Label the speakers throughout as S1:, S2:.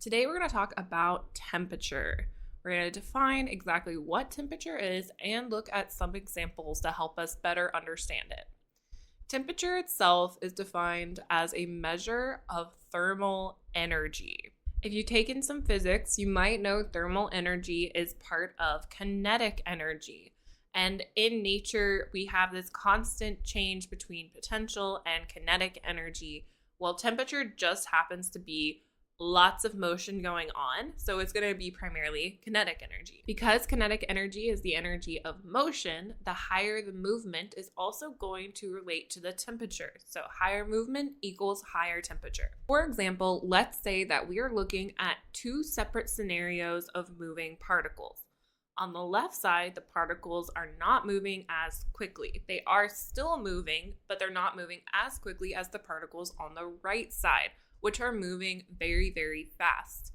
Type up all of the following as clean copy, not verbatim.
S1: Today we're going to talk about temperature. We're going to define exactly what temperature is and look at some examples to help us better understand it. Temperature itself is defined as a measure of thermal energy. If you've taken some physics, you might know thermal energy is part of kinetic energy. And in nature, we have this constant change between potential and kinetic energy. Well, temperature just happens to be lots of motion going on, so it's going to be primarily kinetic energy. Because kinetic energy is the energy of motion, the higher the movement is also going to relate to the temperature. So higher movement equals higher temperature. For example, let's say that we are looking at two separate scenarios of moving particles. On the left side, the particles are not moving as quickly. They are still moving, but they're not moving as quickly as the particles on the right side, which are moving very, very fast.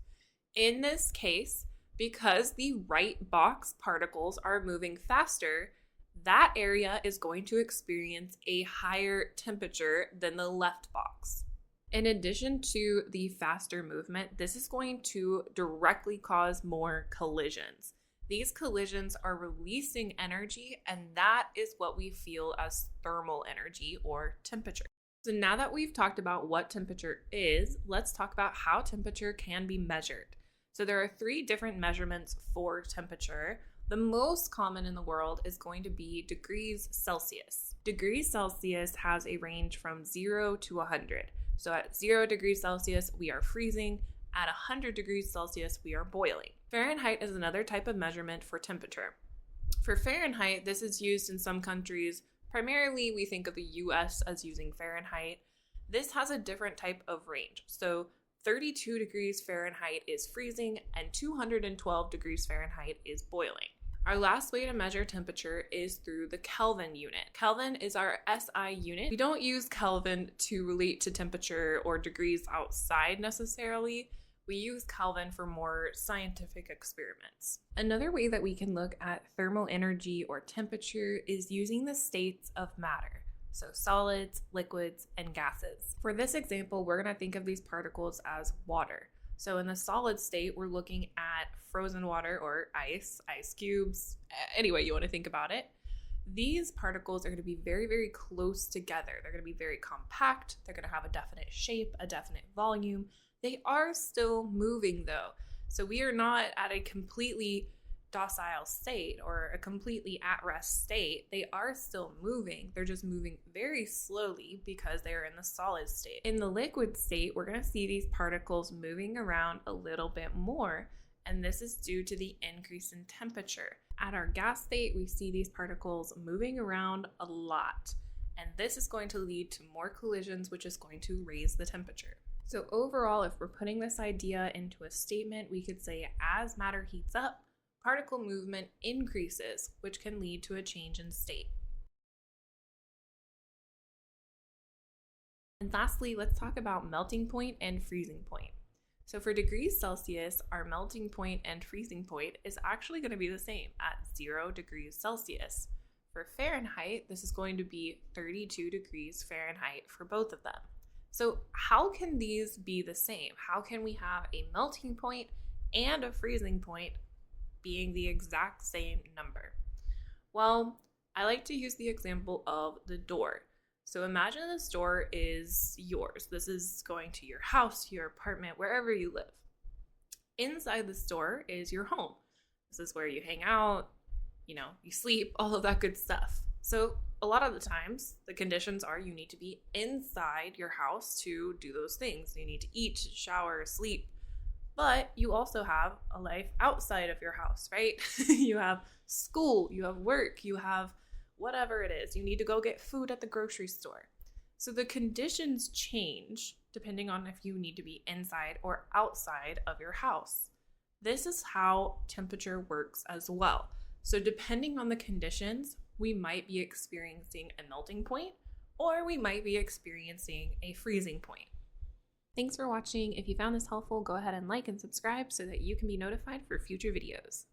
S1: In this case, because the right box particles are moving faster, that area is going to experience a higher temperature than the left box. In addition to the faster movement, this is going to directly cause more collisions. These collisions are releasing energy, and that is what we feel as thermal energy or temperature. So now that we've talked about what temperature is, let's talk about how temperature can be measured. So there are three different measurements for temperature. The most common in the world is going to be degrees Celsius. Degrees Celsius has a range from 0 to 100. So at 0 degrees Celsius, we are freezing. At 100 degrees Celsius, we are boiling. Fahrenheit is another type of measurement for temperature. For Fahrenheit, this is used in some countries. Primarily, we think of the US as using Fahrenheit. This has a different type of range. So 32 degrees Fahrenheit is freezing and 212 degrees Fahrenheit is boiling. Our last way to measure temperature is through the Kelvin unit. Kelvin is our SI unit. We don't use Kelvin to relate to temperature or degrees outside necessarily. We use Kelvin for more scientific experiments. Another way that we can look at thermal energy or temperature is using the states of matter. So solids, liquids, and gases. For this example, we're going to think of these particles as water. So in the solid state, we're looking at frozen water or ice cubes, any way you want to think about it. These particles are going to be very, very close together. They're going to be very compact. They're going to have a definite shape, a definite volume. They are still moving though. So we are not at a completely docile state or a completely at rest state. They are still moving. They're just moving very slowly because they are in the solid state. In the liquid state, we're going to see these particles moving around a little bit more, and this is due to the increase in temperature. At our gas state, we see these particles moving around a lot, and this is going to lead to more collisions, which is going to raise the temperature. So overall, if we're putting this idea into a statement, we could say as matter heats up, particle movement increases, which can lead to a change in state. And lastly, let's talk about melting point and freezing point. So for degrees Celsius, our melting point and freezing point is actually going to be the same at 0 degrees Celsius. For Fahrenheit, this is going to be 32 degrees Fahrenheit for both of them. So how can these be the same? How can we have a melting point and a freezing point being the exact same number? Well, I like to use the example of the door. So imagine this door is yours. This is going to your house, your apartment, wherever you live. Inside this door is your home. This is where you hang out, you sleep, all of that good stuff. So a lot of the times, the conditions are you need to be inside your house to do those things. You need to eat, shower, sleep. But you also have a life outside of your house, right? You have school, you have work, you have whatever it is. You need to go get food at the grocery store. So the conditions change depending on if you need to be inside or outside of your house. This is how temperature works as well. So depending on the conditions, we might be experiencing a melting point or we might be experiencing a freezing point. Thanks for watching. If you found this helpful, go ahead and like and subscribe so that you can be notified for future videos.